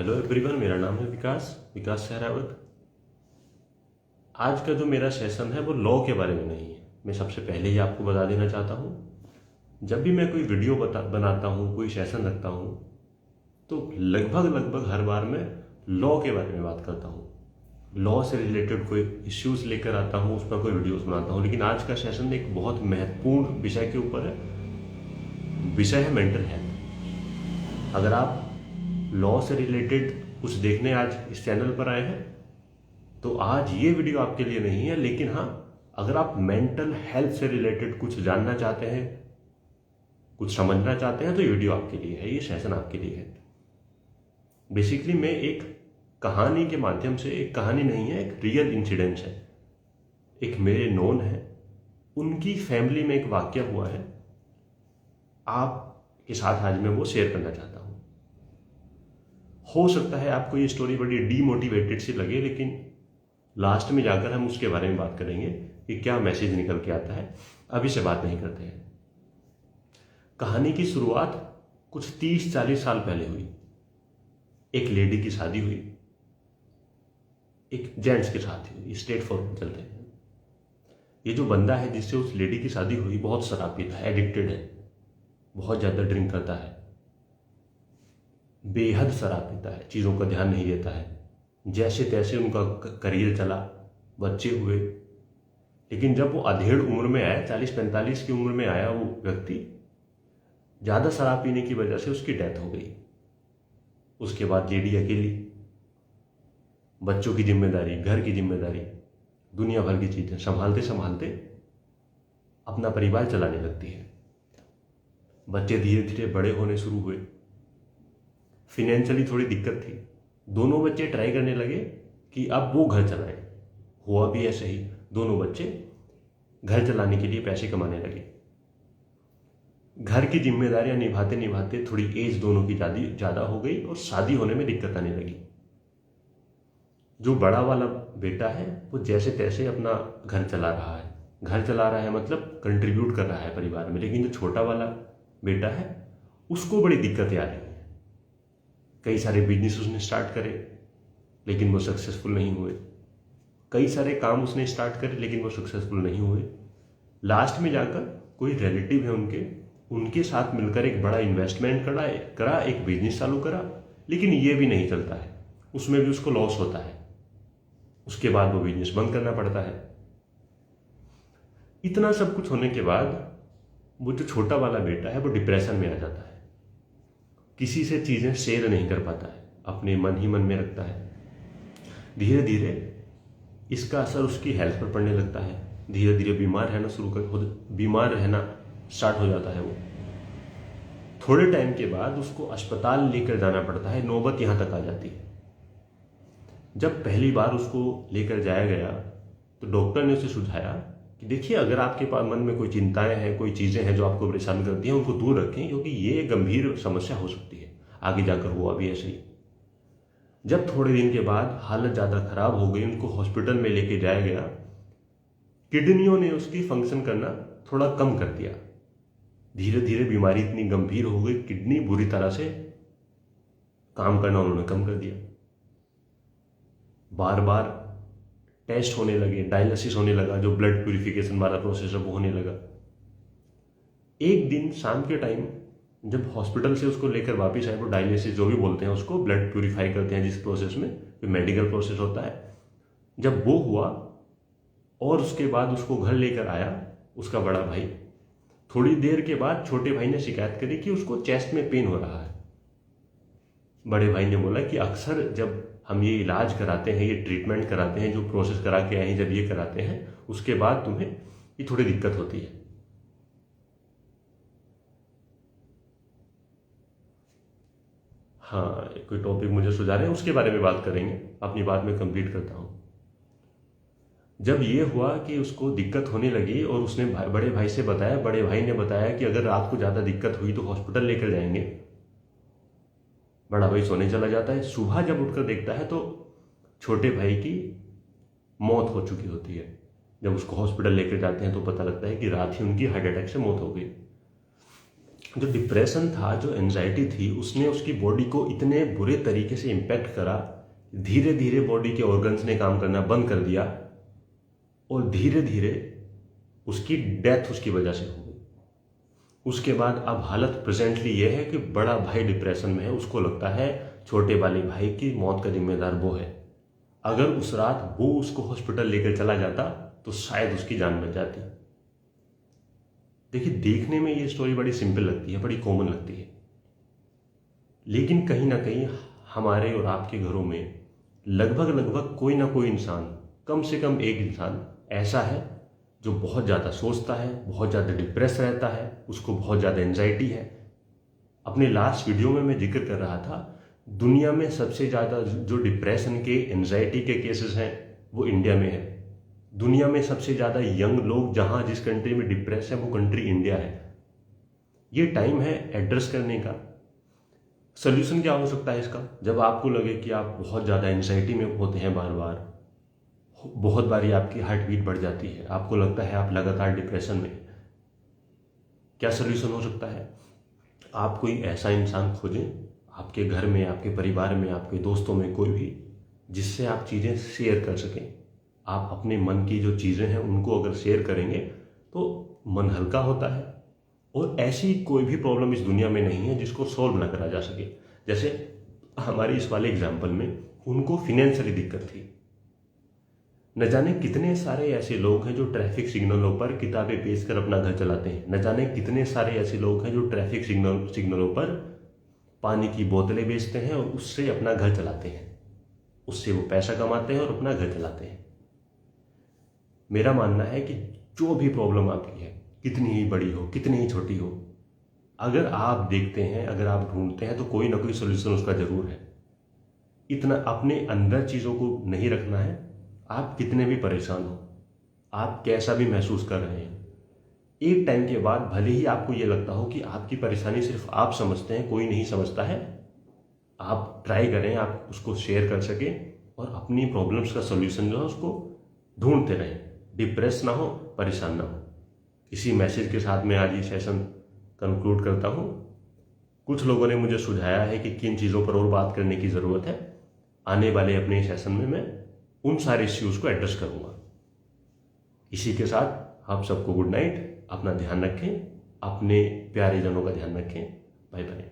Hello everyone, मेरा नाम है विकास सहरावत। आज का जो मेरा सेशन है वो लॉ के बारे में नहीं है। मैं सबसे पहले ही आपको बता देना चाहता हूँ, जब भी मैं कोई वीडियो बनाता हूँ, कोई सेशन रखता हूँ, तो लगभग हर बार मैं लॉ के बारे में बात करता हूँ। लॉ से रिलेटेड कोई इश्यूज लेकर आता हूँ, उस पर कोई वीडियोस बनाता हूँ। लेकिन आज का सेशन एक बहुत महत्वपूर्ण विषय के ऊपर है। विषय है मेंटल हेल्थ। अगर आप लॉ से रिलेटेड कुछ देखने आज इस चैनल पर आए हैं तो आज ये वीडियो आपके लिए नहीं है। लेकिन हाँ, अगर आप मेंटल हेल्थ से रिलेटेड कुछ जानना चाहते हैं, कुछ समझना चाहते हैं, तो ये वीडियो आपके लिए है, ये सेशन आपके लिए है। बेसिकली मैं एक कहानी के माध्यम से, एक कहानी नहीं है, एक रियल इंसिडेंस है। एक मेरे नोन है, उनकी फैमिली में एक वाक्य हुआ है, आपके साथ आज मैं वो शेयर करना चाहता हूँ। हो सकता है आपको ये स्टोरी बड़ी डीमोटिवेटेड सी लगे, लेकिन लास्ट में जाकर हम उसके बारे में बात करेंगे कि क्या मैसेज निकल के आता है। अभी से बात नहीं करते हैं। कहानी की शुरुआत कुछ 30-40 साल पहले हुई। एक लेडी की शादी हुई, एक जेंट्स के साथ हुई। स्ट्रेट फॉरवर्ड चलते हैं। ये जो बंदा है जिससे उस लेडी की शादी हुई, बहुत शराब पीता है, एडिक्टेड है, बहुत ज़्यादा ड्रिंक करता है, बेहद शराब पीता है, चीज़ों का ध्यान नहीं देता है। जैसे तैसे उनका करियर चला, बच्चे हुए। लेकिन जब वो अधेड़ उम्र में आया, 40-45 की उम्र में आया, वो व्यक्ति ज़्यादा शराब पीने की वजह से उसकी डेथ हो गई। उसके बाद लेडी अकेली, बच्चों की जिम्मेदारी, घर की जिम्मेदारी, दुनिया भर की चीज़ें संभालते संभालते अपना परिवार चलाने लगती है। बच्चे धीरे धीरे बड़े होने शुरू हुए। फिनेंशियली थोड़ी दिक्कत थी। दोनों बच्चे ट्राई करने लगे कि अब वो घर चलाएं। हुआ भी ऐसे ही। दोनों बच्चे घर चलाने के लिए पैसे कमाने लगे। घर की जिम्मेदारियां निभाते निभाते थोड़ी एज दोनों की ज़्यादा हो गई और शादी होने में दिक्कत आने लगी। जो बड़ा वाला बेटा है वो जैसे तैसे अपना घर चला रहा है। घर चला रहा है मतलब कंट्रीब्यूट कर रहा है परिवार में। लेकिन जो छोटा वाला बेटा है उसको बड़ी दिक्कतें आ रही हैं। कई सारे बिजनेस उसने स्टार्ट करे लेकिन वो सक्सेसफुल नहीं हुए। कई सारे काम उसने स्टार्ट करे लेकिन वो सक्सेसफुल नहीं हुए। लास्ट में जाकर कोई रिलेटिव है उनके साथ मिलकर एक बड़ा इन्वेस्टमेंट करा, एक बिजनेस चालू करा, लेकिन ये भी नहीं चलता है। उसमें भी उसको लॉस होता है। उसके बाद वो बिजनेस बंद करना पड़ता है। इतना सब कुछ होने के बाद वो जो छोटा वाला बेटा है वो डिप्रेशन में आ जाता है। किसी से चीज़ें शेयर नहीं कर पाता है, अपने मन ही मन में रखता है। धीरे धीरे इसका असर उसकी हेल्थ पर पड़ने लगता है। धीरे धीरे बीमार रहना स्टार्ट हो जाता है। वो थोड़े टाइम के बाद उसको अस्पताल लेकर जाना पड़ता है। नौबत यहाँ तक आ जाती है। जब पहली बार उसको लेकर जाया गया तो डॉक्टर ने उसे सुझाया कि देखिए, अगर आपके पास मन में कोई चिंताएं हैं, कोई चीज़ें हैं जो आपको परेशान करती हैं, उनको दूर रखें, क्योंकि ये गंभीर समस्या हो सकती है। आगे जाकर हुआ भी ऐसे ही। जब थोड़े दिन के बाद हालत ज़्यादा खराब हो गई, उनको हॉस्पिटल में लेके जाया गया। किडनियों ने उसकी फंक्शन करना थोड़ा कम कर दिया। धीरे धीरे बीमारी इतनी गंभीर हो गई, किडनी बुरी तरह से काम करना उन्होंने कम कर दिया। बार बार टेस्ट होने लगे, डायलिसिस होने लगा, जो ब्लड प्यूरिफिकेशन वाला प्रोसेस है वो होने लगा। एक दिन शाम के टाइम जब हॉस्पिटल से उसको लेकर वापस आए, वो डायलिसिस जो भी बोलते हैं उसको, ब्लड प्यूरिफाई करते हैं जिस प्रोसेस में, मेडिकल प्रोसेस होता है, जब वो हुआ और उसके बाद उसको घर लेकर आया उसका बड़ा भाई, थोड़ी देर के बाद छोटे भाई ने शिकायत करी कि उसको चेस्ट में पेन हो रहा है। बड़े भाई ने बोला कि अक्सर जब हम ये इलाज कराते हैं, ये ट्रीटमेंट कराते हैं, जो प्रोसेस करा के आए हैं, जब ये कराते हैं उसके बाद तुम्हें ये थोड़ी दिक्कत होती है। हाँ, कोई टॉपिक मुझे सुझा रहे हैं, उसके बारे में बात करेंगे। अपनी बात में कंप्लीट करता हूँ। जब ये हुआ कि उसको दिक्कत होने लगी और उसने बड़े भाई से बताया, बड़े भाई ने बताया कि अगर रात को ज़्यादा दिक्कत हुई तो हॉस्पिटल लेकर जाएंगे। बड़ा भाई सोने चला जाता है। सुबह जब उठकर देखता है तो छोटे भाई की मौत हो चुकी होती है। जब उसको हॉस्पिटल लेकर जाते हैं तो पता लगता है कि रात ही उनकी हार्ट अटैक से मौत हो गई। जो डिप्रेशन था, जो एंजाइटी थी, उसने उसकी बॉडी को इतने बुरे तरीके से इम्पैक्ट करा, धीरे धीरे बॉडी के ऑर्गन्स ने काम करना बंद कर दिया और धीरे धीरे उसकी डेथ उसकी वजह से हो गई। उसके बाद अब हालत प्रेजेंटली ये है कि बड़ा भाई डिप्रेशन में है, उसको लगता है छोटे वाले भाई की मौत का जिम्मेदार वो है। अगर उस रात वो उसको हॉस्पिटल लेकर चला जाता तो शायद उसकी जान बच जाती। देखिए, देखने में ये स्टोरी बड़ी सिंपल लगती है, बड़ी कॉमन लगती है, लेकिन कहीं ना कहीं हमारे और आपके घरों में लगभग कोई ना कोई इंसान, कम से कम एक इंसान ऐसा है जो बहुत ज़्यादा सोचता है, बहुत ज़्यादा डिप्रेस रहता है, उसको बहुत ज़्यादा एंजाइटी है। अपने लास्ट वीडियो में मैं जिक्र कर रहा था, दुनिया में सबसे ज़्यादा जो डिप्रेशन के, एंजाइटी के केसेस हैं वो इंडिया में है। दुनिया में सबसे ज़्यादा यंग लोग जहाँ जिस कंट्री में डिप्रेस है वो कंट्री इंडिया है। ये टाइम है एड्रेस करने का। सोल्यूशन क्या हो सकता है इसका? जब आपको लगे कि आप बहुत ज़्यादा एंजाइटी में होते हैं, बार बार बहुत बारी आपकी हार्ट बीट बढ़ जाती है, आपको लगता है आप लगातार डिप्रेशन में, क्या सोल्यूशन हो सकता है? आप कोई ऐसा इंसान खोजें आपके घर में, आपके परिवार में, आपके दोस्तों में, कोई भी जिससे आप चीज़ें शेयर कर सकें। आप अपने मन की जो चीज़ें हैं उनको अगर शेयर करेंगे तो मन हल्का होता है। और ऐसी कोई भी प्रॉब्लम इस दुनिया में नहीं है जिसको सॉल्व ना करा जा सके। जैसे हमारी इस वाले एग्जाम्पल में उनको फिनेंशियली दिक्कत थी। न जाने कितने सारे ऐसे लोग हैं जो ट्रैफिक सिग्नलों पर किताबें बेचकर अपना घर चलाते हैं। न जाने कितने सारे ऐसे लोग हैं जो ट्रैफिक सिग्नलों पर पानी की बोतलें बेचते हैं और उससे अपना घर चलाते हैं, उससे वो पैसा कमाते हैं और अपना घर चलाते हैं। मेरा मानना है कि जो भी प्रॉब्लम आपकी है, कितनी ही बड़ी हो, कितनी ही छोटी हो, अगर आप देखते हैं, अगर आप ढूंढते हैं तो कोई ना कोई सोल्यूशन उसका जरूर है। इतना अपने अंदर चीज़ों को नहीं रखना है। आप कितने भी परेशान हो, आप कैसा भी महसूस कर रहे हैं, एक टाइम के बाद भले ही आपको ये लगता हो कि आपकी परेशानी सिर्फ आप समझते हैं, कोई नहीं समझता है, आप ट्राई करें, आप उसको शेयर कर सकें और अपनी प्रॉब्लम्स का सोल्यूशन जो है उसको ढूंढते रहें। डिप्रेस ना हो, परेशान ना हो। इसी मैसेज के साथ मैं आज ये सेशन कंक्लूड करता हूँ। कुछ लोगों ने मुझे सुझाया है कि किन चीज़ों पर और बात करने की ज़रूरत है। आने वाले अपने सेशन में मैं उन सारे इश्यूज़ को एड्रेस करूँगा। इसी के साथ आप सबको गुड नाइट। अपना ध्यान रखें, अपने प्यारे जनों का ध्यान रखें। Bye bye.